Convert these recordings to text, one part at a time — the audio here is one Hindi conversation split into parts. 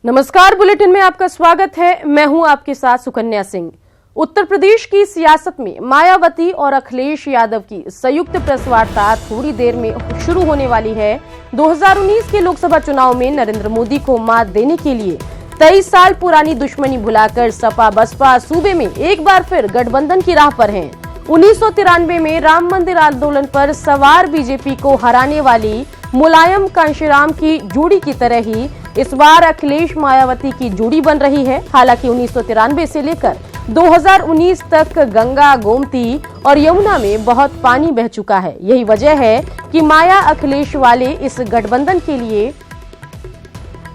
नमस्कार, बुलेटिन में आपका स्वागत है। मैं हूं आपके साथ सुकन्या सिंह। उत्तर प्रदेश की सियासत में मायावती और अखिलेश यादव की संयुक्त प्रेस वार्ता थोड़ी देर में शुरू होने वाली है। 2019 के लोकसभा चुनाव में नरेंद्र मोदी को मात देने के लिए 23 साल पुरानी दुश्मनी भुलाकर सपा बसपा सूबे में एक बार फिर गठबंधन की राह पर हैं। 1993 में राम मंदिर आंदोलन पर सवार बीजेपी को हराने वाली मुलायम कांशीराम की जोड़ी की तरह ही इस बार अखिलेश मायावती की जोड़ी बन रही है। हालांकि 1993 से लेकर 2019 तक गंगा, गोमती और यमुना में बहुत पानी बह चुका है। यही वजह है कि माया अखिलेश वाले इस गठबंधन के लिए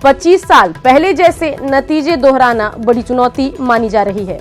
25 साल पहले जैसे नतीजे दोहराना बड़ी चुनौती मानी जा रही है।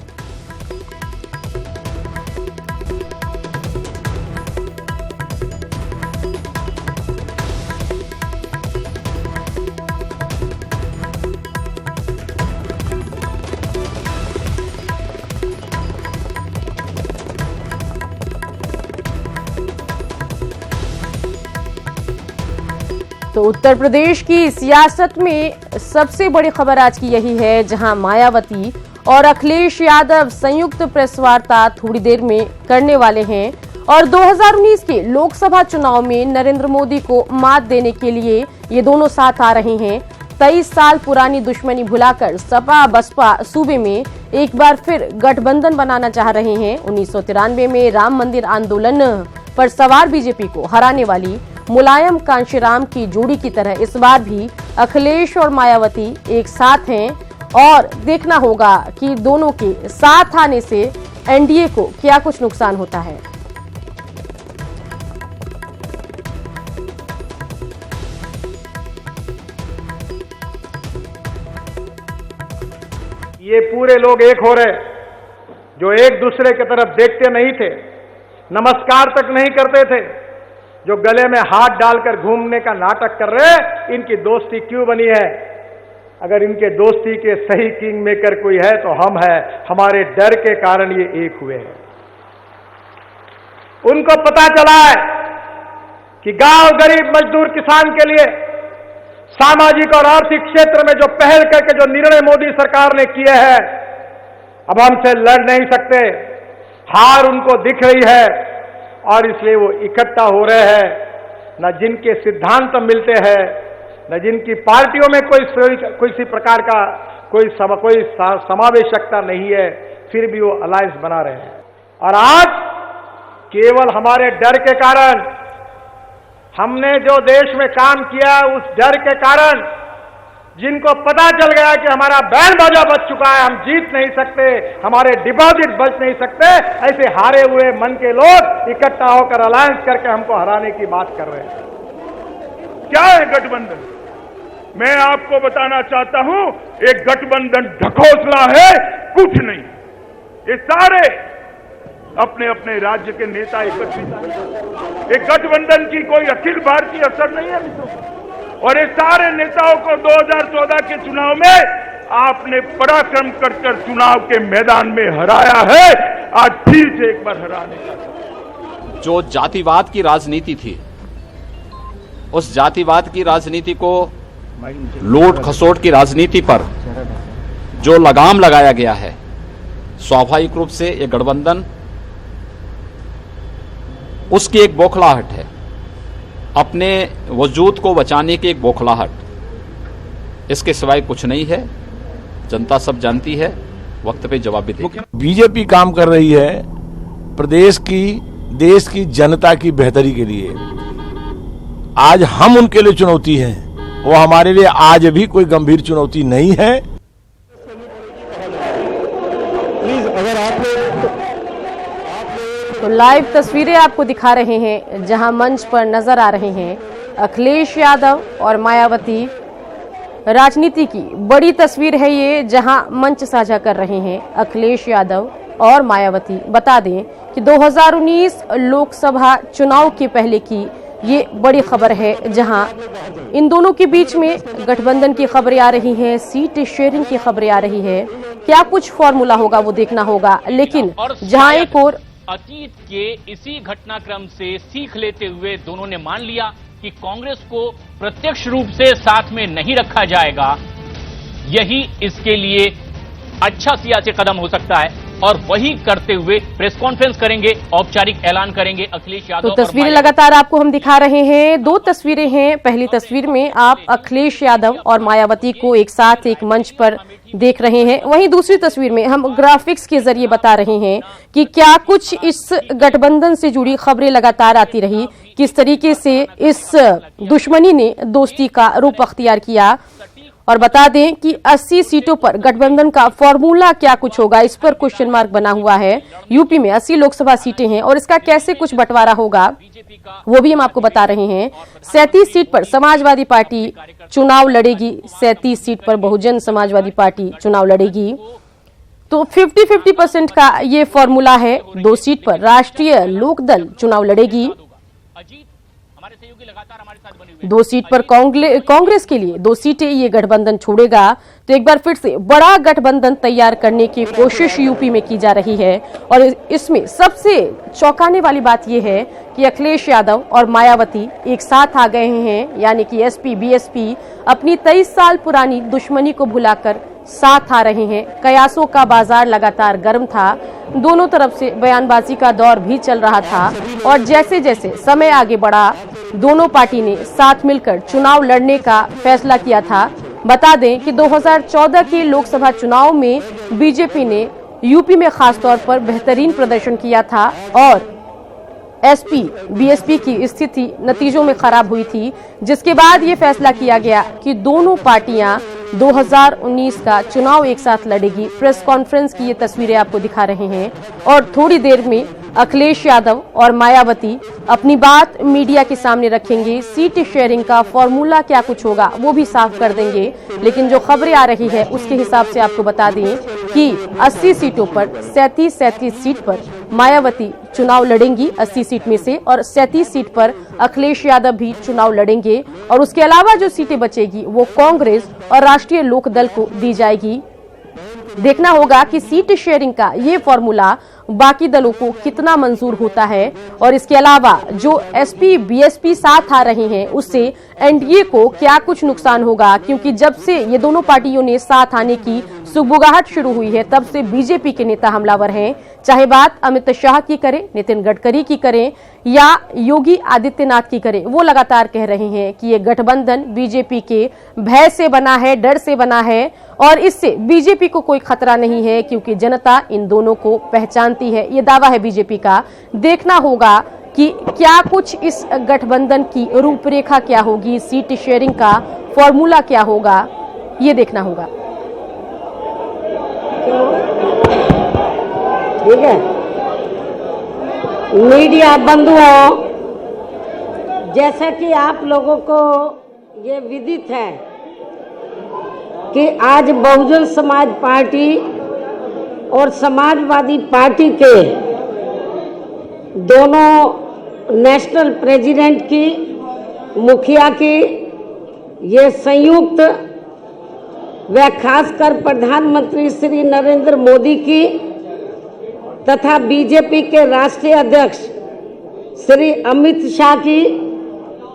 तो उत्तर प्रदेश की सियासत में सबसे बड़ी खबर आज की यही है, जहां मायावती और अखिलेश यादव संयुक्त प्रेस वार्ता थोड़ी देर में करने वाले हैं और 2019 के लोकसभा चुनाव में नरेंद्र मोदी को मात देने के लिए ये दोनों साथ आ रहे हैं। 23 साल पुरानी दुश्मनी भुलाकर सपा बसपा सूबे में एक बार फिर गठबंधन बनाना चाह रहे हैं। 1993 में राम मंदिर आंदोलन पर सवार बीजेपी को हराने वाली मुलायम कांशीराम की जोड़ी की तरह इस बार भी अखिलेश और मायावती एक साथ हैं और देखना होगा कि दोनों के साथ आने से एनडीए को क्या कुछ नुकसान होता है। ये पूरे लोग एक हो रहे, जो एक दूसरे की तरफ देखते नहीं थे, नमस्कार तक नहीं करते थे, जो गले में हाथ डालकर घूमने का नाटक कर रहे, इनकी दोस्ती क्यों बनी है? अगर इनके दोस्ती के सही किंग मेकर कोई है तो हम हैं। हमारे डर के कारण ये एक हुए हैं। उनको पता चला है कि गांव, गरीब, मजदूर, किसान के लिए सामाजिक और आर्थिक क्षेत्र में जो पहल करके जो निर्णय मोदी सरकार ने किए हैं, अब हमसे लड़ नहीं सकते। हार उनको दिख रही है और इसलिए वो इकट्ठा हो रहे हैं। न जिनके सिद्धांत मिलते हैं, न जिनकी पार्टियों में कोई प्रकार का कोई समावेशकता नहीं है, फिर भी वो अलायंस बना रहे हैं। और आज केवल हमारे डर के कारण, हमने जो देश में काम किया उस डर के कारण, जिनको पता चल गया कि हमारा बैंड बाजा बच चुका है, हम जीत नहीं सकते, हमारे डिपॉजिट बच नहीं सकते, ऐसे हारे हुए मन के लोग इकट्ठा होकर अलायंस करके हमको हराने की बात कर रहे हैं। क्या है गठबंधन? मैं आपको बताना चाहता हूं, एक गठबंधन ढकोसला है, कुछ नहीं। ये सारे अपने अपने राज्य के नेता एकत्रित हैं। एक गठबंधन की कोई अखिल भारतीय असर नहीं है मित्रों। और ये सारे नेताओं को 2014 के चुनाव में आपने पराक्रम कर चुनाव के मैदान में हराया है। आज फिर से एक बार हराने का। जो जातिवाद की राजनीति थी, उस जातिवाद की राजनीति को, लूट खसोट की राजनीति पर जो लगाम लगाया गया है, स्वाभाविक रूप से ये गठबंधन उसकी एक बौखलाहट है, अपने वजूद को बचाने की एक बौखलाहट। इसके सिवाय कुछ नहीं है। जनता सब जानती है, वक्त पे जवाब भी देगी। बीजेपी काम कर रही है प्रदेश की, देश की जनता की बेहतरी के लिए। आज हम उनके लिए चुनौती हैं, वो हमारे लिए आज भी कोई गंभीर चुनौती नहीं है। प्लीज अगर आप तो लाइव तस्वीरें आपको दिखा रहे हैं, जहां मंच पर नजर आ रहे हैं अखिलेश यादव और मायावती। राजनीति की बड़ी तस्वीर है ये, जहां मंच साझा कर रहे हैं अखिलेश यादव और मायावती। बता दें कि 2019 लोकसभा चुनाव के पहले की ये बड़ी खबर है, जहां इन दोनों के बीच में गठबंधन की खबरें आ रही हैं, सीट शेयरिंग की खबरें आ रही है। क्या कुछ फॉर्मूला होगा वो देखना होगा, लेकिन जहां एक और अतीत के इसी घटनाक्रम से सीख लेते हुए दोनों ने मान लिया कि कांग्रेस को प्रत्यक्ष रूप से साथ में नहीं रखा जाएगा, यही इसके लिए अच्छा सियासी कदम हो सकता है और वही करते हुए प्रेस कॉन्फ्रेंस करेंगे, औपचारिक ऐलान करेंगे अखिलेश यादव। तो तस्वीरें लगातार आपको हम दिखा रहे हैं। दो तस्वीरें हैं। पहली तस्वीर में आप अखिलेश यादव और मायावती को एक साथ एक मंच पर देख रहे हैं। वहीं दूसरी तस्वीर में हम ग्राफिक्स के जरिए बता रहे हैं कि क्या कुछ इस गठबंधन से जुड़ी खबरें लगातार आती रही, किस तरीके से इस दुश्मनी ने दोस्ती का रूप अख्तियार किया। और बता दें कि 80 सीटों पर गठबंधन का फॉर्मूला क्या कुछ होगा, इस पर क्वेश्चन मार्क बना हुआ है। यूपी में 80 लोकसभा सीटें हैं और इसका कैसे कुछ बंटवारा होगा वो भी हम आपको बता रहे हैं। 37 सीट पर समाजवादी पार्टी चुनाव लड़ेगी, 37 सीट पर बहुजन समाजवादी पार्टी चुनाव लड़ेगी। तो 50-50% का ये फॉर्मूला है। 2 सीट पर राष्ट्रीय लोकदल चुनाव लड़ेगी। 2 सीट पर कांग्रेस के लिए 2 सीटें ये गठबंधन छोड़ेगा। तो एक बार फिर से बड़ा गठबंधन तैयार करने की कोशिश यूपी में की जा रही है और इसमें सबसे चौंकाने वाली बात यह है कि अखिलेश यादव और मायावती एक साथ आ गए हैं, यानी कि एसपी बीएसपी अपनी 23 साल पुरानी दुश्मनी को भुलाकर साथ आ रहे हैं। कयासों का बाजार लगातार गर्म था, दोनों तरफ से बयानबाजी का दौर भी चल रहा था और जैसे जैसे समय आगे बढ़ा दोनों पार्टी ने साथ मिलकर चुनाव लड़ने का फैसला किया था। बता दें कि 2014 के लोकसभा चुनाव में बीजेपी ने यूपी में खासतौर पर बेहतरीन प्रदर्शन किया था और एसपी बीएसपी की स्थिति नतीजों में खराब हुई थी, जिसके बाद ये फैसला किया गया कि दोनों पार्टियां 2019 का चुनाव एक साथ लड़ेगी। प्रेस कॉन्फ्रेंस की ये तस्वीरें आपको दिखा रहे हैं और थोड़ी देर में अखिलेश यादव और मायावती अपनी बात मीडिया के सामने रखेंगे। सीट शेयरिंग का फॉर्मूला क्या कुछ होगा वो भी साफ कर देंगे। लेकिन जो खबरें आ रही है उसके हिसाब से आपको बता दें कि 80 सीटों पर 37 सीट पर मायावती चुनाव लड़ेंगी 80 सीट में से, और 37 सीट पर अखिलेश यादव भी चुनाव लड़ेंगे और उसके अलावा जो सीटें बचेगी वो कांग्रेस और राष्ट्रीय लोकदल को दी जाएगी। देखना होगा कि सीट शेयरिंग का ये फॉर्मूला बाकी दलों को कितना मंजूर होता है और इसके अलावा जो एसपी बीएसपी साथ आ रहे हैं उससे एनडीए को क्या कुछ नुकसान होगा, क्योंकि जब से ये दोनों पार्टियों ने साथ आने की सुगबुगाहट शुरू हुई है तब से बीजेपी के नेता हमलावर हैं। चाहे बात अमित शाह की करें, नितिन गडकरी की करें या योगी आदित्यनाथ की करें, वो लगातार कह रहे हैं कि ये गठबंधन बीजेपी के भय से बना है, डर से बना है और इससे बीजेपी को कोई खतरा नहीं है क्योंकि जनता इन दोनों को पहचानती है। ये दावा है बीजेपी का। देखना होगा कि क्या कुछ इस गठबंधन की रूपरेखा क्या होगी, सीट शेयरिंग का फॉर्मूला क्या होगा, ये देखना होगा। ठीक है, मीडिया बंधुओं, जैसा कि आप लोगों को ये विदित है कि आज बहुजन समाज पार्टी और समाजवादी पार्टी के दोनों नेशनल प्रेसिडेंट की, मुखिया की ये संयुक्त व खासकर प्रधानमंत्री श्री नरेंद्र मोदी की तथा बीजेपी के राष्ट्रीय अध्यक्ष श्री अमित शाह की,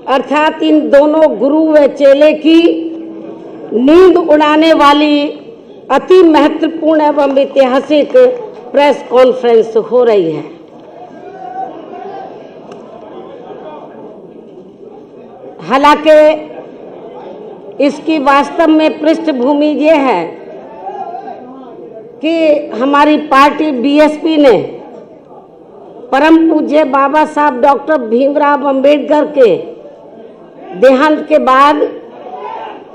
अर्थात इन दोनों गुरु व चेले की नींद उड़ाने वाली अति महत्वपूर्ण एवं ऐतिहासिक प्रेस कॉन्फ्रेंस हो रही है। हालांकि इसकी वास्तव में पृष्ठभूमि ये है कि हमारी पार्टी बीएसपी ने परम पूज्य बाबा साहब डॉक्टर भीमराव अंबेडकर के देहांत के बाद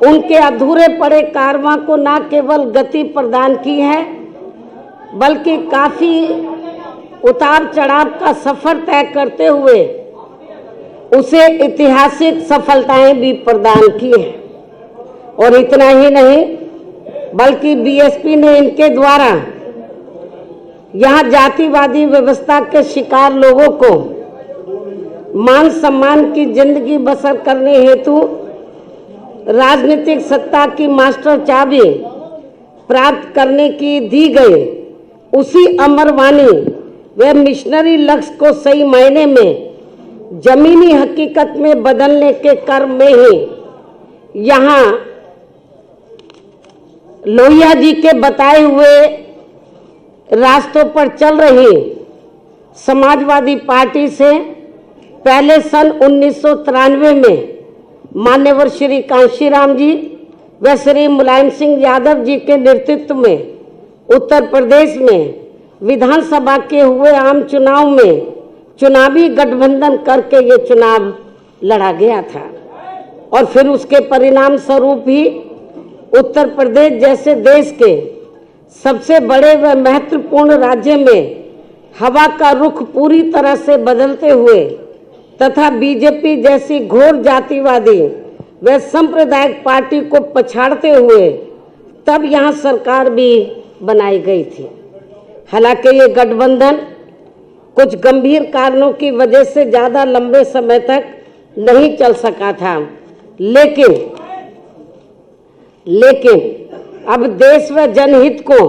उनके अधूरे पड़े कारवां को न केवल गति प्रदान की है बल्कि काफी उतार चढ़ाव का सफर तय करते हुए उसे ऐतिहासिक सफलताएं भी प्रदान की हैं। और इतना ही नहीं बल्कि बीएसपी ने इनके द्वारा यहाँ जातिवादी व्यवस्था के शिकार लोगों को मान सम्मान की जिंदगी बसर करने हेतु राजनीतिक सत्ता की मास्टर चाबी प्राप्त करने की दी गई उसी अमरवाणी व मिशनरी लक्ष्य को सही मायने में जमीनी हकीकत में बदलने के क्रम में ही यहाँ लोहिया जी के बताए हुए रास्तों पर चल रही समाजवादी पार्टी से पहले सन 1993 में मान्यवर श्री कांशीराम जी व श्री मुलायम सिंह यादव जी के नेतृत्व में उत्तर प्रदेश में विधानसभा के हुए आम चुनाव में चुनावी गठबंधन करके ये चुनाव लड़ा गया था और फिर उसके परिणाम स्वरूप ही उत्तर प्रदेश जैसे देश के सबसे बड़े व महत्वपूर्ण राज्य में हवा का रुख पूरी तरह से बदलते हुए तथा बीजेपी जैसी घोर जातिवादी व सांप्रदायिक पार्टी को पछाड़ते हुए तब यहाँ सरकार भी बनाई गई थी। हालांकि ये गठबंधन कुछ गंभीर कारणों की वजह से ज़्यादा लंबे समय तक नहीं चल सका था, लेकिन अब देश व जनहित को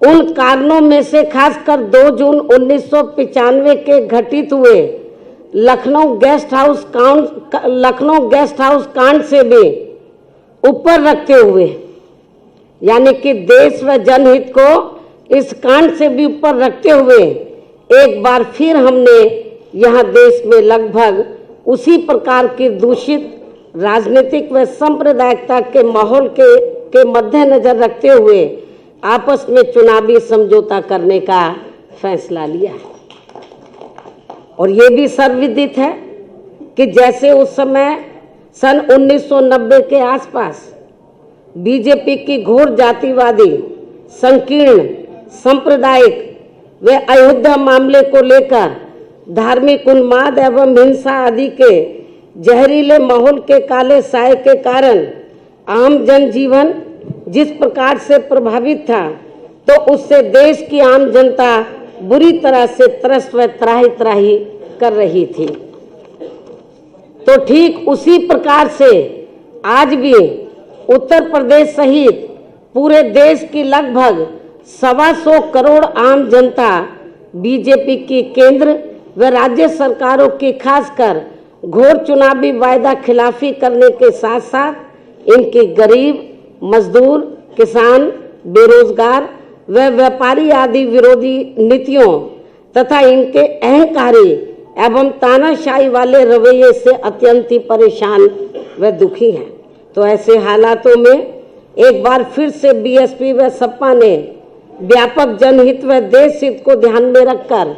उन कारणों में से खासकर 2 जून 1995 के घटित हुए लखनऊ गेस्ट हाउस कांड से भी ऊपर रखते हुए, यानी कि देश व जनहित को इस कांड से भी ऊपर रखते हुए एक बार फिर हमने यहाँ देश में लगभग उसी प्रकार की दूषित राजनीतिक व सांप्रदायिकता के माहौल के मद्देनजर रखते हुए आपस में चुनावी समझौता करने का फैसला लिया है। और ये भी सर्वविदित है कि जैसे उस समय सन 1990 के आसपास बीजेपी की घोर जातिवादी, संकीर्ण, सांप्रदायिक व अयोध्या मामले को लेकर धार्मिक उन्माद एवं हिंसा आदि के जहरीले माहौल के काले साए के कारण आम जनजीवन जिस प्रकार से प्रभावित था, तो उससे देश की आम जनता बुरी तरह से त्रस्त व त्राही कर रही थी। तो ठीक उसी प्रकार से आज भी उत्तर प्रदेश सहित पूरे देश की लगभग 125 करोड़ आम जनता बीजेपी की केंद्र व राज्य सरकारों की खासकर घोर चुनावी वायदा खिलाफी करने के साथ साथ इनकी गरीब, मजदूर, किसान, बेरोजगार व व्यापारी आदि विरोधी नीतियों तथा इनके अहंकारी एवं तानाशाही वाले रवैये से अत्यंत ही परेशान व दुखी हैं। तो ऐसे हालातों में एक बार फिर से बीएसपी व सपा ने व्यापक जनहित व देश हित को ध्यान में रखकर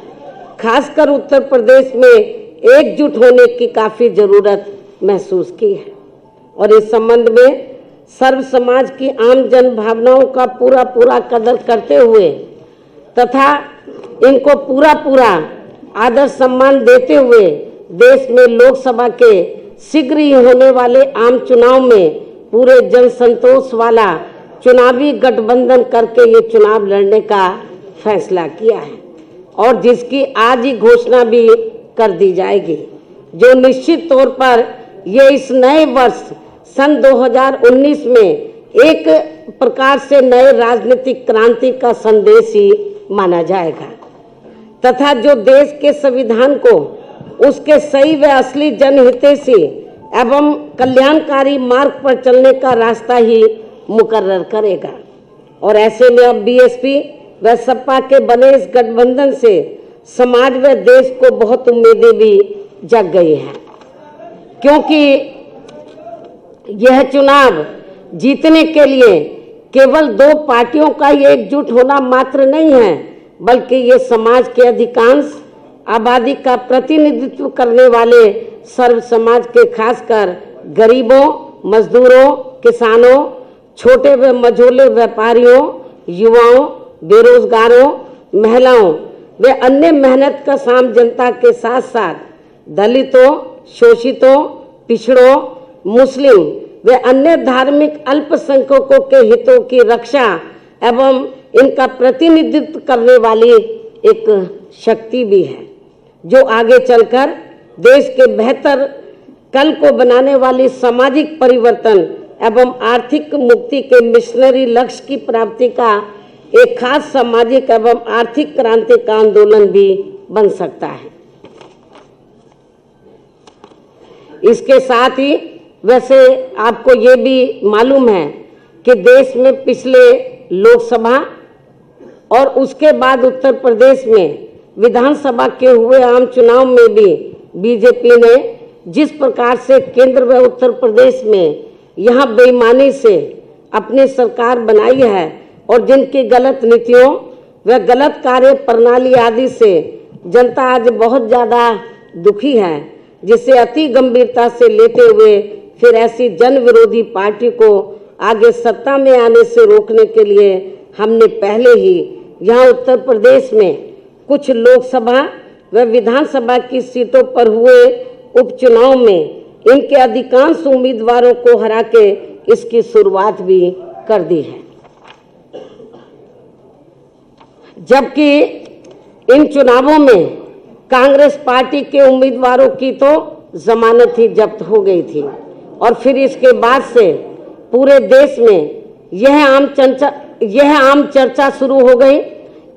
खासकर उत्तर प्रदेश में एकजुट होने की काफ़ी ज़रूरत महसूस की है और इस संबंध में सर्व समाज की आम जन भावनाओं का पूरा कदर करते हुए तथा इनको पूरा आदर सम्मान देते हुए देश में लोकसभा के शीघ्र ही होने वाले आम चुनाव में पूरे जन संतोष वाला चुनावी गठबंधन करके ये चुनाव लड़ने का फैसला किया है और जिसकी आज ही घोषणा भी कर दी जाएगी, जो निश्चित तौर पर ये इस नए वर्ष सन 2019 में एक प्रकार से नए राजनीतिक क्रांति का संदेश ही माना जाएगा तथा जो देश के संविधान को उसके सही व असली जनहितैषी एवं कल्याणकारी मार्ग पर चलने का रास्ता ही मुकर्रर करेगा। और ऐसे में अब बीएसपी व सपा के बने इस गठबंधन से समाज व देश को बहुत उम्मीदें भी जग गई हैं, क्योंकि यह चुनाव जीतने के लिए केवल 2 पार्टियों का ही एकजुट होना मात्र नहीं है, बल्कि ये समाज के अधिकांश आबादी का प्रतिनिधित्व करने वाले सर्व समाज के खासकर गरीबों, मजदूरों, किसानों, छोटे व मझोले व्यापारियों, युवाओं, बेरोजगारों, महिलाओं वे अन्य मेहनत का साम जनता के साथ साथ दलितों, शोषितों, पिछड़ों, मुस्लिम वे अन्य धार्मिक अल्पसंख्यकों के हितों की रक्षा एवं इनका प्रतिनिधित्व करने वाली एक शक्ति भी है, जो आगे चलकर देश के बेहतर कल को बनाने वाली सामाजिक परिवर्तन एवं आर्थिक मुक्ति के मिशनरी लक्ष्य की प्राप्ति का एक खास सामाजिक एवं आर्थिक क्रांति का आंदोलन भी बन सकता है। इसके साथ ही वैसे आपको ये भी मालूम है कि देश में पिछले लोकसभा और उसके बाद उत्तर प्रदेश में विधानसभा के हुए आम चुनाव में भी बीजेपी ने जिस प्रकार से केंद्र व उत्तर प्रदेश में यहाँ बेईमानी से अपनी सरकार बनाई है और जिनकी गलत नीतियों व गलत कार्य प्रणाली आदि से जनता आज बहुत ज़्यादा दुखी है, जिसे अति गंभीरता से लेते हुए फिर ऐसी जन विरोधी पार्टी को आगे सत्ता में आने से रोकने के लिए हमने पहले ही यहाँ उत्तर प्रदेश में कुछ लोकसभा व विधानसभा की सीटों पर हुए उपचुनाव में इनके अधिकांश उम्मीदवारों को हरा के इसकी शुरुआत भी कर दी है। जबकि इन चुनावों में कांग्रेस पार्टी के उम्मीदवारों की तो जमानत ही जब्त हो गई थी और फिर इसके बाद से पूरे देश में यह आम चर्चा शुरू हो गई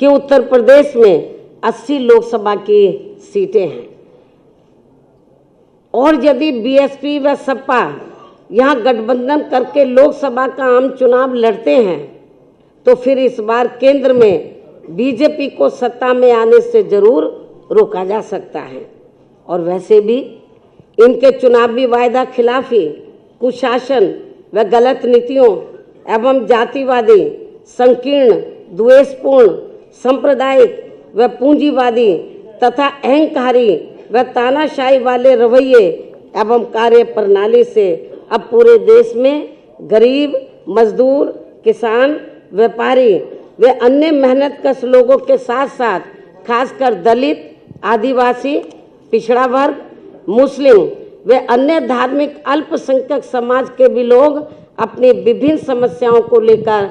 कि उत्तर प्रदेश में 80 लोकसभा की सीटें हैं और यदि बीएसपी व सपा यहाँ गठबंधन करके लोकसभा का आम चुनाव लड़ते हैं तो फिर इस बार केंद्र में बीजेपी को सत्ता में आने से जरूर रोका जा सकता है। और वैसे भी इनके चुनावी वायदा खिलाफी, कुशासन व गलत नीतियों एवं जातिवादी, संकीर्ण, द्वेषपूर्ण, सांप्रदायिक व पूंजीवादी तथा अहंकारी व तानाशाही वाले रवैये एवं कार्य प्रणाली से अब पूरे देश में गरीब, मजदूर, किसान, व्यापारी व अन्य मेहनतकश लोगों के साथ साथ खासकर दलित, आदिवासी, पिछड़ा वर्ग, मुस्लिम व अन्य धार्मिक अल्पसंख्यक समाज के भी लोग अपनी विभिन्न समस्याओं को लेकर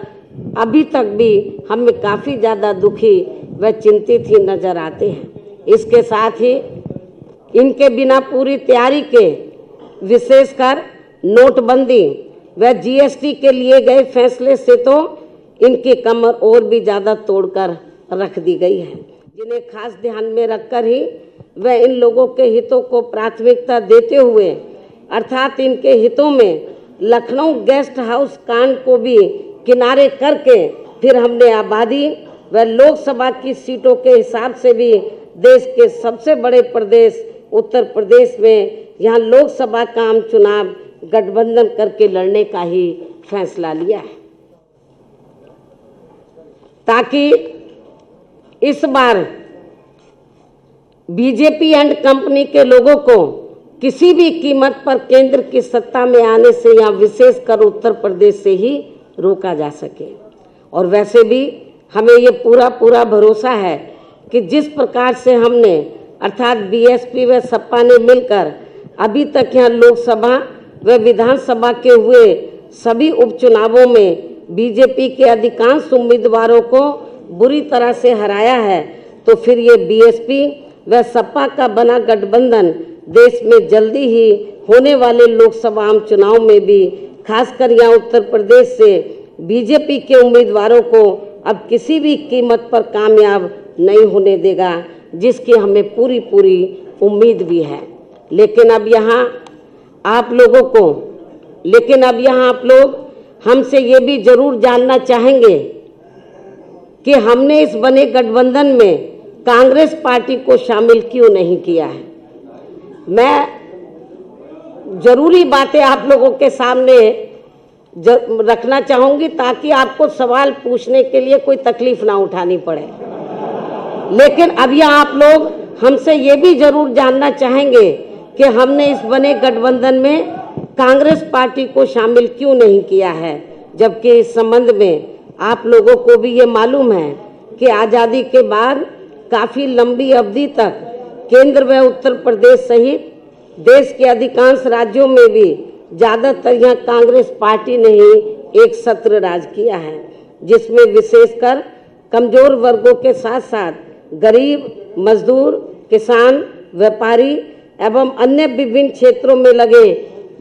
अभी तक भी हमें काफ़ी ज़्यादा दुखी व चिंतित ही नजर आते हैं। इसके साथ ही इनके बिना पूरी तैयारी के विशेषकर नोटबंदी व जीएसटी के लिए गए फैसले से तो इनकी कमर और भी ज़्यादा तोड़कर रख दी गई है, जिन्हें खास ध्यान में रखकर ही व इन लोगों के हितों को प्राथमिकता देते हुए अर्थात इनके हितों में लखनऊ गेस्ट हाउस कांड को भी किनारे करके फिर हमने आबादी व लोकसभा की सीटों के हिसाब से भी देश के सबसे बड़े प्रदेश उत्तर प्रदेश में यहाँ लोकसभा का आम चुनाव गठबंधन करके लड़ने का ही फैसला लिया है, ताकि इस बार बीजेपी एंड कंपनी के लोगों को किसी भी कीमत पर केंद्र की सत्ता में आने से या विशेषकर उत्तर प्रदेश से ही रोका जा सके। और वैसे भी हमें ये पूरा भरोसा है कि जिस प्रकार से हमने अर्थात बीएसपी व सपा ने मिलकर अभी तक यहाँ लोकसभा व विधानसभा के हुए सभी उपचुनावों में बीजेपी के अधिकांश उम्मीदवारों को बुरी तरह से हराया है, तो फिर ये बीएसपी व सपा का बना गठबंधन देश में जल्दी ही होने वाले लोकसभा आम चुनाव में भी खासकर यहाँ उत्तर प्रदेश से बीजेपी के उम्मीदवारों को अब किसी भी कीमत पर कामयाब नहीं होने देगा, जिसकी हमें पूरी उम्मीद भी है। लेकिन अब यहाँ आप लोग हमसे ये भी जरूर जानना चाहेंगे कि हमने इस बने गठबंधन में कांग्रेस पार्टी को शामिल क्यों नहीं किया है। मैं जरूरी बातें आप लोगों के सामने रखना चाहूंगी ताकि आपको सवाल पूछने के लिए कोई तकलीफ ना उठानी पड़े। लेकिन अब यहाँ आप लोग हमसे ये भी जरूर जानना चाहेंगे कि हमने इस बने गठबंधन में कांग्रेस पार्टी को शामिल क्यों नहीं किया है, जबकि इस संबंध में आप लोगों को भी ये मालूम है कि आज़ादी के बाद काफ़ी लंबी अवधि तक केंद्र व उत्तर प्रदेश सहित देश के अधिकांश राज्यों में भी ज़्यादातर यहाँ कांग्रेस पार्टी ने ही एक सत्र राज किया है, जिसमें विशेषकर कमजोर वर्गों के साथ साथ गरीब, मजदूर, किसान, व्यापारी एवं अन्य विभिन्न क्षेत्रों में लगे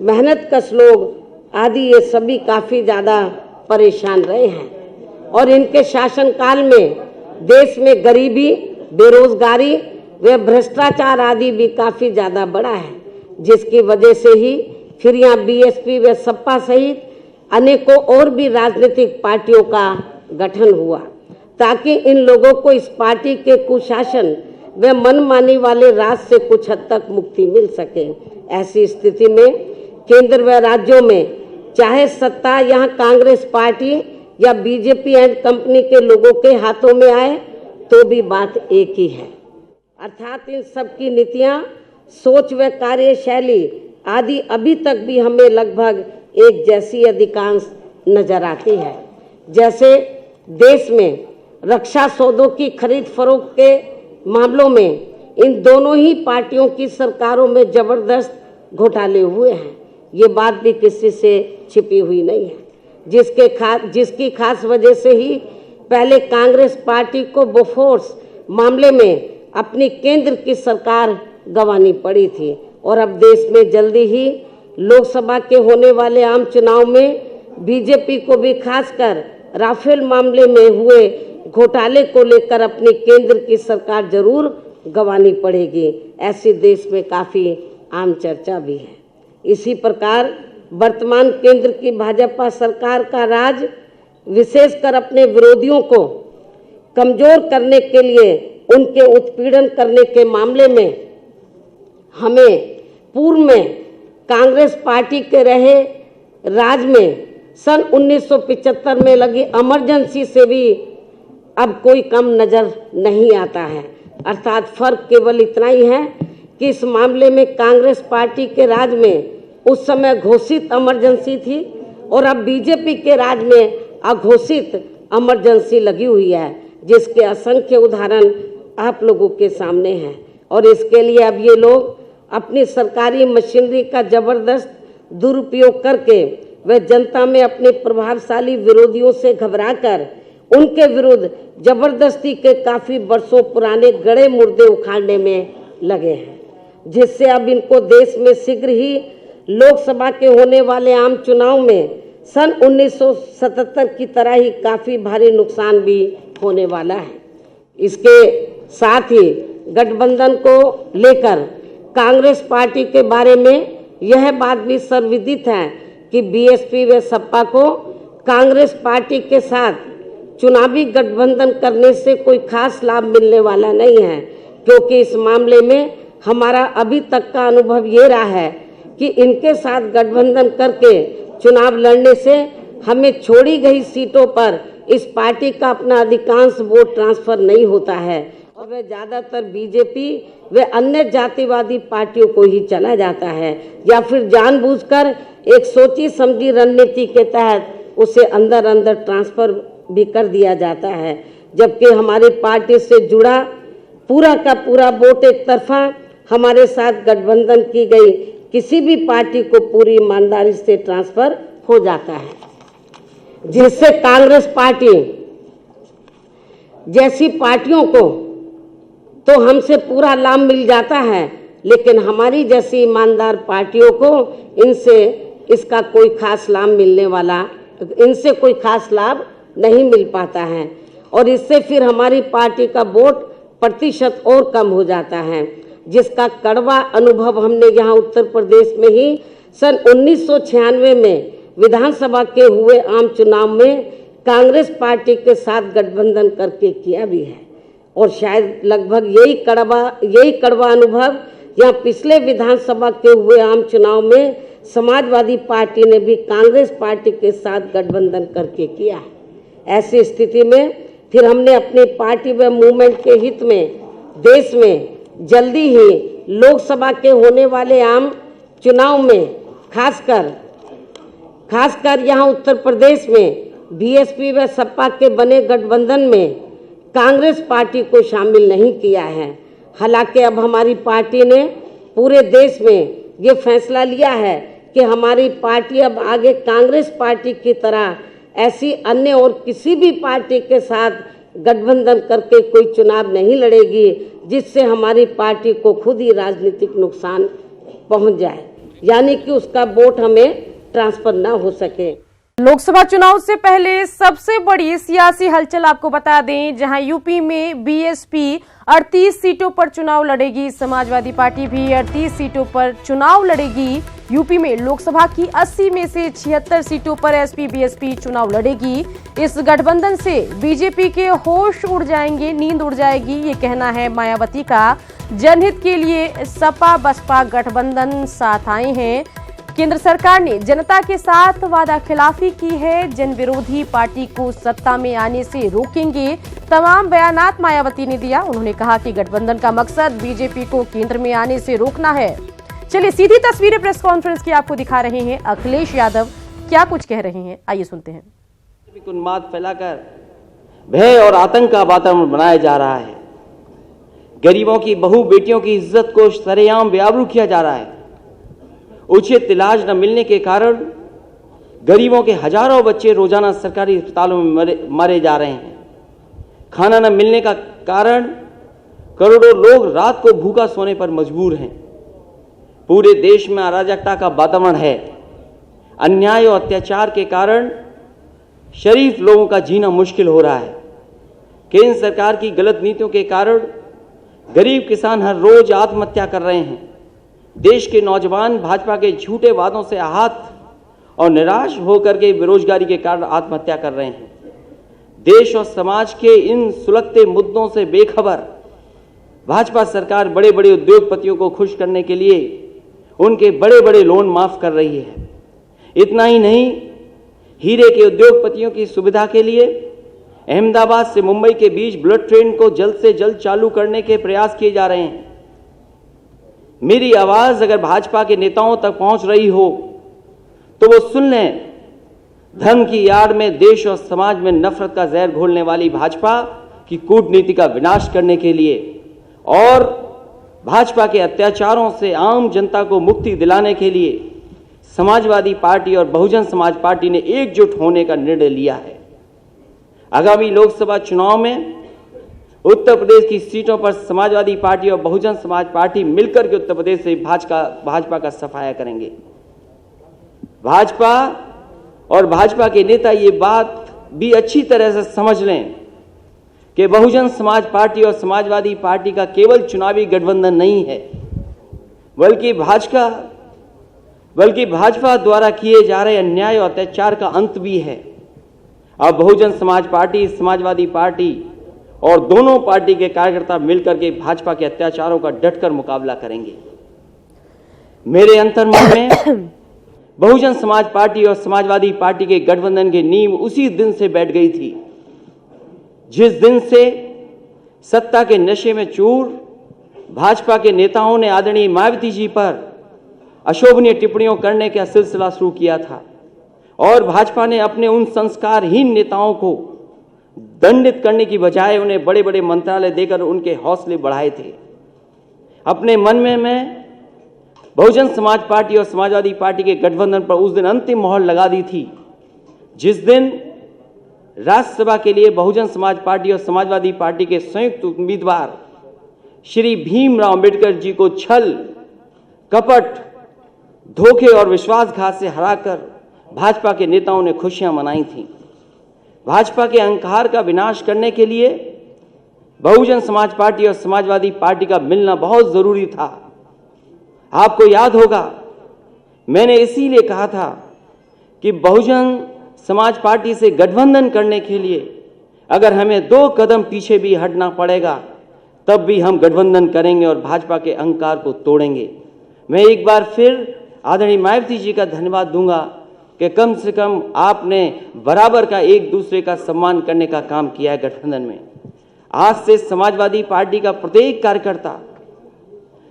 मेहनतकश लोग आदि ये सभी काफ़ी ज़्यादा परेशान रहे हैं। और इनके शासनकाल में देश में गरीबी, बेरोजगारी व भ्रष्टाचार आदि भी काफ़ी ज़्यादा बढ़ा है, जिसकी वजह से ही फिर यहाँ बीएसपी व सपा सहित अनेकों और भी राजनीतिक पार्टियों का गठन हुआ ताकि इन लोगों को इस पार्टी के कुशासन व मनमानी वाले राज से कुछ हद तक मुक्ति मिल सके। ऐसी स्थिति में केंद्र व राज्यों में चाहे सत्ता यहाँ कांग्रेस पार्टी या बीजेपी एंड कंपनी के लोगों के हाथों में आए तो भी बात एक ही है, अर्थात इन सब की नीतियाँ, सोच व कार्यशैली आदि अभी तक भी हमें लगभग एक जैसी अधिकांश नजर आती है। जैसे देश में रक्षा सौदों की खरीद फरोख्त के मामलों में इन दोनों ही पार्टियों की सरकारों में जबरदस्त घोटाले हुए हैं, ये बात भी किसी से छिपी हुई नहीं है, जिसकी खास वजह से ही पहले कांग्रेस पार्टी को बोफोर्स मामले में अपनी केंद्र की सरकार गंवानी पड़ी थी और अब देश में जल्दी ही लोकसभा के होने वाले आम चुनाव में बीजेपी को भी खासकर राफेल मामले में हुए घोटाले को लेकर अपनी केंद्र की सरकार जरूर गंवानी पड़ेगी, ऐसी देश में काफ़ी आम चर्चा भी है। इसी प्रकार वर्तमान केंद्र की भाजपा सरकार का राज विशेषकर अपने विरोधियों को कमजोर करने के लिए उनके उत्पीड़न करने के मामले में हमें पूर्व में कांग्रेस पार्टी के रहे राज में सन 1975 में लगी इमरजेंसी से भी अब कोई कम नज़र नहीं आता है। अर्थात फर्क केवल इतना ही है कि इस मामले में कांग्रेस पार्टी के राज में उस समय घोषित इमरजेंसी थी और अब बीजेपी के राज में अघोषित इमरजेंसी लगी हुई है, जिसके असंख्य उदाहरण आप लोगों के सामने हैं। और इसके लिए अब ये लोग अपनी सरकारी मशीनरी का जबरदस्त दुरुपयोग करके वे जनता में अपने प्रभावशाली विरोधियों से घबराकर उनके विरुद्ध जबरदस्ती के काफ़ी वर्षों पुराने गड़े मुर्दे उखाड़ने में लगे हैं, जिससे अब इनको देश में शीघ्र ही लोकसभा के होने वाले आम चुनाव में सन 1977 की तरह ही काफ़ी भारी नुकसान भी होने वाला है। इसके साथ ही गठबंधन को लेकर कांग्रेस पार्टी के बारे में यह बात भी सर्वविदित है कि बीएसपी व सपा को कांग्रेस पार्टी के साथ चुनावी गठबंधन करने से कोई खास लाभ मिलने वाला नहीं है, क्योंकि इस मामले में हमारा अभी तक का अनुभव ये रहा है कि इनके साथ गठबंधन करके चुनाव लड़ने से हमें छोड़ी गई सीटों पर इस पार्टी का अपना अधिकांश वोट ट्रांसफर नहीं होता है और वह ज़्यादातर बीजेपी व अन्य जातिवादी पार्टियों को ही चला जाता है, या फिर जानबूझकर एक सोची समझी रणनीति के तहत उसे अंदर अंदर ट्रांसफर भी कर दिया जाता है। जबकि हमारी पार्टी से जुड़ा पूरा का पूरा वोट एक तरफा हमारे साथ गठबंधन की गई किसी भी पार्टी को पूरी ईमानदारी से ट्रांसफर हो जाता है, जिससे कांग्रेस पार्टी जैसी पार्टियों को तो हमसे पूरा लाभ मिल जाता है, लेकिन हमारी जैसी ईमानदार पार्टियों को इनसे कोई खास लाभ नहीं मिल पाता है और इससे फिर हमारी पार्टी का वोट प्रतिशत और कम हो जाता है, जिसका कड़वा अनुभव हमने यहाँ उत्तर प्रदेश में ही सन 1996 में विधानसभा के हुए आम चुनाव में कांग्रेस पार्टी के साथ गठबंधन करके किया भी है। और शायद लगभग यही कड़वा अनुभव यहाँ पिछले विधानसभा के हुए आम चुनाव में समाजवादी पार्टी ने भी कांग्रेस पार्टी के साथ गठबंधन करके किया है। ऐसी स्थिति में फिर हमने अपनी पार्टी व मूवमेंट के हित में देश में जल्दी ही लोकसभा के होने वाले आम चुनाव में खासकर यहाँ उत्तर प्रदेश में बीएसपी व सपा के बने गठबंधन में कांग्रेस पार्टी को शामिल नहीं किया है। हालांकि अब हमारी पार्टी ने पूरे देश में ये फैसला लिया है कि हमारी पार्टी अब आगे कांग्रेस पार्टी की तरह ऐसी अन्य और किसी भी पार्टी के साथ गठबंधन करके कोई चुनाव नहीं लड़ेगी, जिससे हमारी पार्टी को खुद ही राजनीतिक नुकसान पहुंच जाए, यानी कि उसका वोट हमें ट्रांसफर ना हो सके। लोकसभा चुनाव से पहले सबसे बड़ी सियासी हलचल आपको बता दें, जहां यूपी में बीएसपी 38 सीटों पर चुनाव लड़ेगी, समाजवादी पार्टी भी 38 सीटों पर चुनाव लड़ेगी। यूपी में लोकसभा की 80 में से 76 सीटों पर एसपी बीएसपी चुनाव लड़ेगी। इस गठबंधन से बीजेपी के होश उड़ जाएंगे, नींद उड़ जाएगी, ये कहना है मायावती का। जनहित के लिए सपा बसपा गठबंधन साथ आए हैं। केंद्र सरकार ने जनता के साथ वादा खिलाफी की है, जन विरोधी पार्टी को सत्ता में आने से रोकेंगे, तमाम बयानात मायावती ने दिया। उन्होंने कहा कि गठबंधन का मकसद बीजेपी को केंद्र में आने से रोकना है। चलिए सीधी तस्वीरें प्रेस कॉन्फ्रेंस की आपको दिखा रहे हैं अखिलेश यादव, क्या कुछ कह रहे हैं, आइए सुनते हैं। उन्माद फैलाकर भय और आतंक का वातावरण बनाया जा रहा है। गरीबों की बहू बेटियों की इज्जत को सरेआम बेआबरू किया जा रहा है। उचित इलाज न मिलने के कारण गरीबों के हजारों बच्चे रोजाना सरकारी अस्पतालों में मारे जा रहे हैं। खाना न मिलने का कारण करोड़ों लोग रात को भूखा सोने पर मजबूर हैं। पूरे देश में अराजकता का वातावरण है। अन्याय और अत्याचार के कारण शरीफ लोगों का जीना मुश्किल हो रहा है। केंद्र सरकार की गलत नीतियों के कारण गरीब किसान हर रोज आत्महत्या कर रहे हैं। देश के नौजवान भाजपा के झूठे वादों से आहत और निराश होकर के बेरोजगारी के कारण आत्महत्या कर रहे हैं। देश और समाज के इन सुलगते मुद्दों से बेखबर भाजपा सरकार बड़े बड़े उद्योगपतियों को खुश करने के लिए उनके बड़े बड़े लोन माफ कर रही है। इतना ही नहीं, हीरे के उद्योगपतियों की सुविधा के लिए अहमदाबाद से मुंबई के बीच बुलेट ट्रेन को जल्द से जल्द चालू करने के प्रयास किए जा रहे हैं। मेरी आवाज अगर भाजपा के नेताओं तक पहुंच रही हो तो वो सुन लें। धर्म की आड़ में देश और समाज में नफरत का जहर घोलने वाली भाजपा की कूटनीति का विनाश करने के लिए और भाजपा के अत्याचारों से आम जनता को मुक्ति दिलाने के लिए समाजवादी पार्टी और बहुजन समाज पार्टी ने एकजुट होने का निर्णय लिया है। आगामी लोकसभा चुनाव में उत्तर प्रदेश की सीटों पर समाजवादी पार्टी और बहुजन समाज पार्टी मिलकर के उत्तर प्रदेश से भाजपा का सफाया करेंगे। भाजपा और भाजपा के नेता ये बात भी अच्छी तरह से समझ लें कि बहुजन समाज पार्टी और समाजवादी पार्टी का केवल चुनावी गठबंधन नहीं है, बल्कि भाजपा द्वारा किए जा रहे अन्याय और अत्याचार का अंत भी है। अब बहुजन समाज पार्टी, समाजवादी पार्टी और दोनों पार्टी के कार्यकर्ता मिलकर के भाजपा के अत्याचारों का डटकर मुकाबला करेंगे। मेरे अंतर्मन में बहुजन समाज पार्टी और समाजवादी पार्टी के गठबंधन की नींव उसी दिन से बैठ गई थी जिस दिन से सत्ता के नशे में चूर भाजपा के नेताओं ने आदरणीय मायावती जी पर अशोभनीय टिप्पणियों करने का सिलसिला शुरू किया था और भाजपा ने अपने उन संस्कारहीन नेताओं को दंडित करने की बजाय उन्हें बड़े बड़े मंत्रालय देकर उनके हौसले बढ़ाए थे। अपने मन में मैं बहुजन समाज पार्टी और समाजवादी पार्टी के गठबंधन पर उस दिन अंतिम मोहर लगा दी थी जिस दिन राज्यसभा के लिए बहुजन समाज पार्टी और समाजवादी पार्टी के संयुक्त उम्मीदवार श्री भीमराव अंबेडकर जी को छल, कपट, धोखे और विश्वासघात से हराकर भाजपा के नेताओं ने खुशियां मनाई थीं। भाजपा के अहंकार का विनाश करने के लिए बहुजन समाज पार्टी और समाजवादी पार्टी का मिलना बहुत जरूरी था। आपको याद होगा, मैंने इसीलिए कहा था कि बहुजन समाज पार्टी से गठबंधन करने के लिए अगर हमें 2 कदम पीछे भी हटना पड़ेगा तब भी हम गठबंधन करेंगे और भाजपा के अहंकार को तोड़ेंगे। मैं एक बार फिर आदरणीय मायावती जी का धन्यवाद दूंगा कि कम से कम आपने बराबर का एक दूसरे का सम्मान करने का काम किया है गठबंधन में। आज से समाजवादी पार्टी का प्रत्येक कार्यकर्ता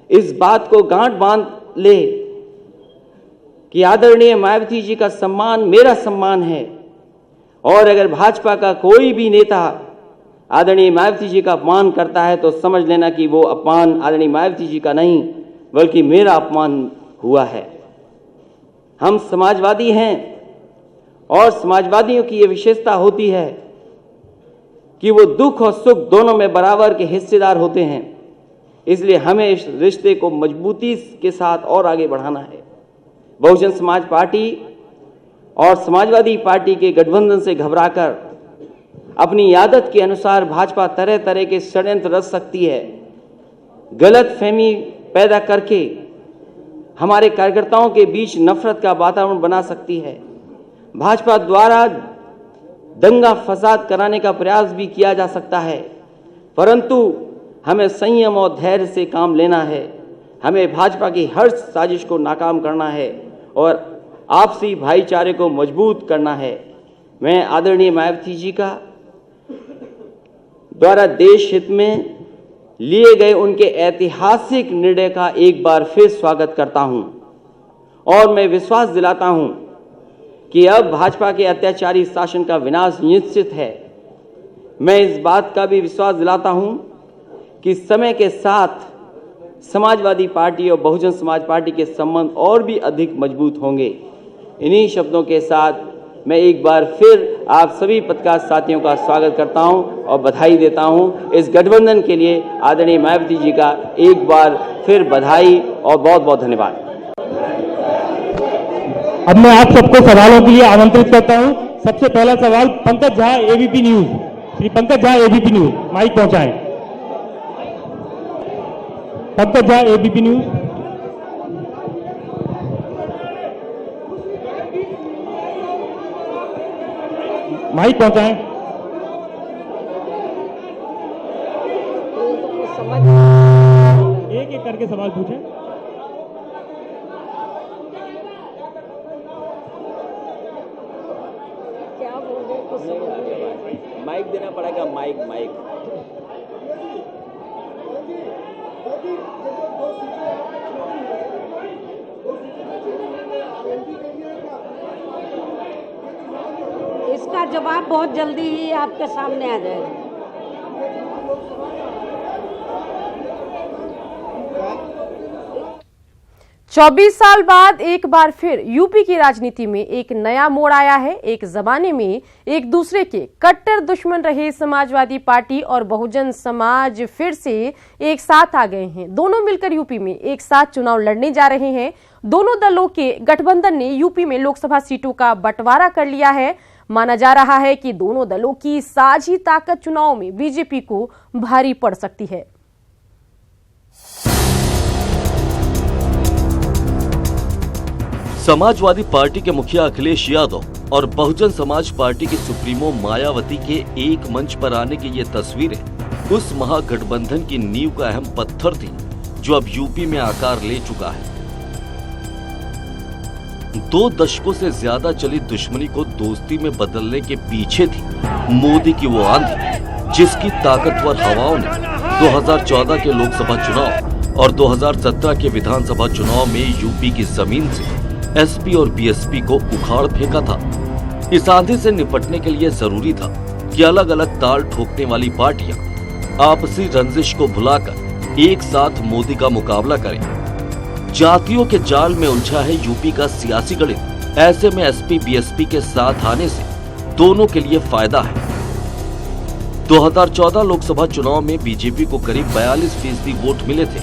इस बात को गांठ बांध ले कि आदरणीय मायावती जी का सम्मान मेरा सम्मान है और अगर भाजपा का कोई भी नेता आदरणीय मायावती जी का अपमान करता है तो समझ लेना कि वो अपमान आदरणीय मायावती जी का नहीं बल्कि मेरा अपमान हुआ है। हम समाजवादी हैं और समाजवादियों की ये विशेषता होती है कि वो दुख और सुख दोनों में बराबर के हिस्सेदार होते हैं। इसलिए हमें इस रिश्ते को मजबूती के साथ और आगे बढ़ाना है। बहुजन समाज पार्टी और समाजवादी पार्टी के गठबंधन से घबराकर अपनी आदत के अनुसार भाजपा तरह तरह के षड्यंत्र रच सकती है। गलत फहमी पैदा करके हमारे कार्यकर्ताओं के बीच नफरत का वातावरण बना सकती है। भाजपा द्वारा दंगा फसाद कराने का प्रयास भी किया जा सकता है, परंतु हमें संयम और धैर्य से काम लेना है। हमें भाजपा की हर साजिश को नाकाम करना है और आपसी भाईचारे को मजबूत करना है। मैं आदरणीय मायावती जी का द्वारा देश हित में लिए गए उनके ऐतिहासिक निर्णय का एक बार फिर स्वागत करता हूं और मैं विश्वास दिलाता हूं कि अब भाजपा के अत्याचारी शासन का विनाश निश्चित है। मैं इस बात का भी विश्वास दिलाता हूं कि समय के साथ समाजवादी पार्टी और बहुजन समाज पार्टी के संबंध और भी अधिक मजबूत होंगे। इन्हीं शब्दों के साथ मैं एक बार फिर आप सभी पत्रकार साथियों का स्वागत करता हूं और बधाई देता हूं। इस गठबंधन के लिए आदरणीय मायावती जी का एक बार फिर बधाई और बहुत बहुत धन्यवाद। अब मैं आप सबको सवालों के लिए आमंत्रित करता हूं। सबसे पहला सवाल Pankaj Jha, ABP news. Shri Pankaj Jha, ABP news, mic पहुंचाएं। पंकज झा, एबीपी न्यूज। माइक पहुंचाएं। एक एक करके सवाल पूछें। माइक देना पड़ेगा, माइक। इसका जवाब बहुत जल्दी ही आपके सामने आ जाएगा। चौबीस साल बाद एक बार फिर यूपी की राजनीति में एक नया मोड़ आया है। एक जमाने में एक दूसरे के कट्टर दुश्मन रहे समाजवादी पार्टी और बहुजन समाज फिर से एक साथ आ गए हैं। दोनों मिलकर यूपी में एक साथ चुनाव लड़ने जा रहे हैं। दोनों दलों के गठबंधन ने यूपी में लोकसभा सीटों का बंटवारा कर लिया है। माना जा रहा है कि दोनों दलों की साझी ताकत चुनाव में बीजेपी को भारी पड़ सकती है। समाजवादी पार्टी के मुखिया अखिलेश यादव और बहुजन समाज पार्टी की सुप्रीमो मायावती के एक मंच पर आने की ये तस्वीरें उस महागठबंधन की नींव का अहम पत्थर थी जो अब यूपी में आकार ले चुका है। 2 दशकों से ज्यादा चली दुश्मनी को दोस्ती में बदलने के पीछे थी मोदी की वो आंधी, जिसकी ताकतवर हवाओं ने 2014 के लोकसभा चुनाव और 2017 के विधानसभा चुनाव में यूपी की जमीन से एसपी और बीएसपी को उखाड़ फेंका था। इस आंधी से निपटने के लिए जरूरी था कि अलग अलग ताल ठोकने वाली पार्टियां आपसी रंजिश को भुलाकर एक साथ मोदी का मुकाबला करें। जातियों के जाल में उलझा है यूपी का सियासी गणित। ऐसे में एसपी बीएसपी के साथ आने से दोनों के लिए फायदा है। 2014 लोकसभा चुनाव में बीजेपी को करीब 42% वोट मिले थे,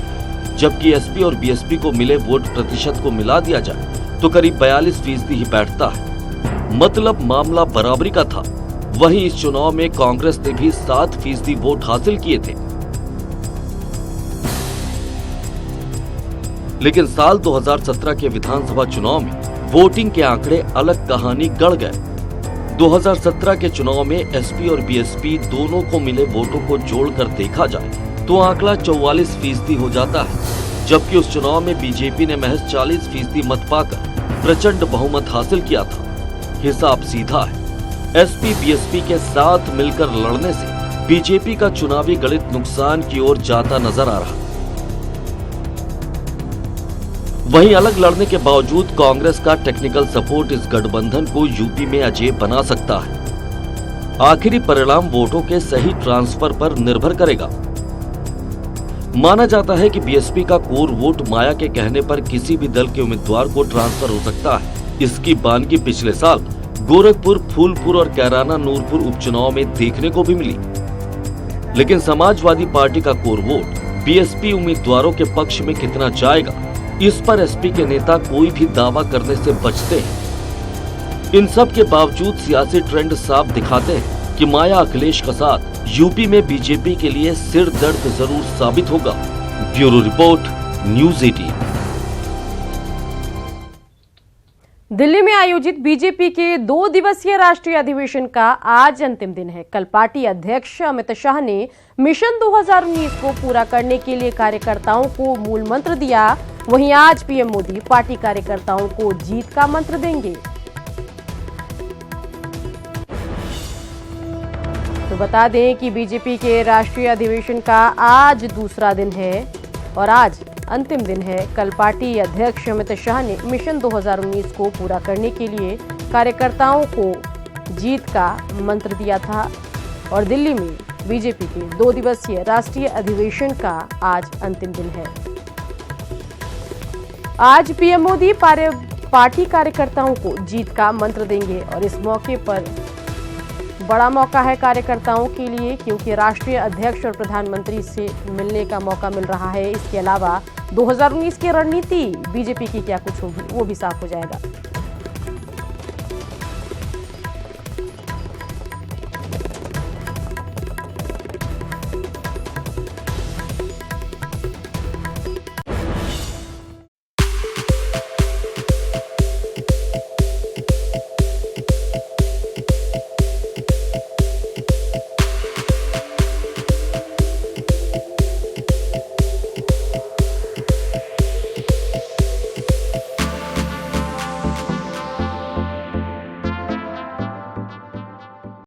जबकि एसपी और बीएसपी को मिले वोट प्रतिशत को मिला दिया जाए तो करीब 42% ही बैठता है। मतलब मामला बराबरी का था। वहीं इस चुनाव में कांग्रेस ने भी 7% वोट हासिल किए थे। लेकिन साल 2017 के विधानसभा चुनाव में वोटिंग के आंकड़े अलग कहानी गढ़ गए। 2017 के चुनाव में एसपी और बीएसपी दोनों को मिले वोटों को जोड़कर देखा जाए तो आंकड़ा 44% हो जाता है, जबकि उस चुनाव में बीजेपी ने महज 40% मत पाकर प्रचंड बहुमत हासिल किया था। हिसाब सीधा है, एसपी बीएसपी के साथ मिलकर लड़ने से बीजेपी का चुनावी गणित नुकसान की ओर जाता नजर आ रहा। वहीं अलग लड़ने के बावजूद कांग्रेस का टेक्निकल सपोर्ट इस गठबंधन को यूपी में अजेय बना सकता है। आखिरी परिणाम वोटों के सही ट्रांसफर पर निर्भर करेगा। माना जाता है कि बीएसपी का कोर वोट माया के कहने पर किसी भी दल के उम्मीदवार को ट्रांसफर हो सकता है। इसकी बानगी पिछले साल गोरखपुर, फूलपुर और कैराना नूरपुर उपचुनाव में देखने को भी मिली। लेकिन समाजवादी पार्टी का कोर वोट बीएसपी उम्मीदवारों के पक्ष में कितना जाएगा, इस पर एसपी के नेता कोई भी दावा करने से बचते हैं। इन सब के बावजूद सियासी ट्रेंड साफ दिखाते हैं कि माया अखिलेश का साथ यूपी में बीजेपी के लिए सिर दर्द जरूर साबित होगा। Bureau report, news 18। दिल्ली में आयोजित बीजेपी के 2 दिवसीय राष्ट्रीय अधिवेशन का आज अंतिम दिन है। कल पार्टी अध्यक्ष अमित शाह ने मिशन 2019 को पूरा करने के लिए कार्यकर्ताओं को मूल मंत्र दिया। वहीं आज पीएम मोदी पार्टी कार्यकर्ताओं को जीत का मंत्र देंगे। तो बता दें कि बीजेपी के राष्ट्रीय अधिवेशन का आज दूसरा दिन है और आज अंतिम दिन है। कल पार्टी अध्यक्ष अमित शाह ने मिशन 2019 को पूरा करने के लिए कार्यकर्ताओं को जीत का मंत्र दिया था और दिल्ली में बीजेपी के 2 दिवसीय राष्ट्रीय अधिवेशन का आज अंतिम दिन है। आज पीएम मोदी पार्टी कार्यकर्ताओं को जीत का मंत्र देंगे और इस मौके पर बड़ा मौका है कार्यकर्ताओं के लिए, क्योंकि राष्ट्रीय अध्यक्ष और प्रधानमंत्री से मिलने का मौका मिल रहा है। इसके अलावा 2019 की रणनीति बीजेपी की क्या कुछ होगी वो भी साफ हो जाएगा।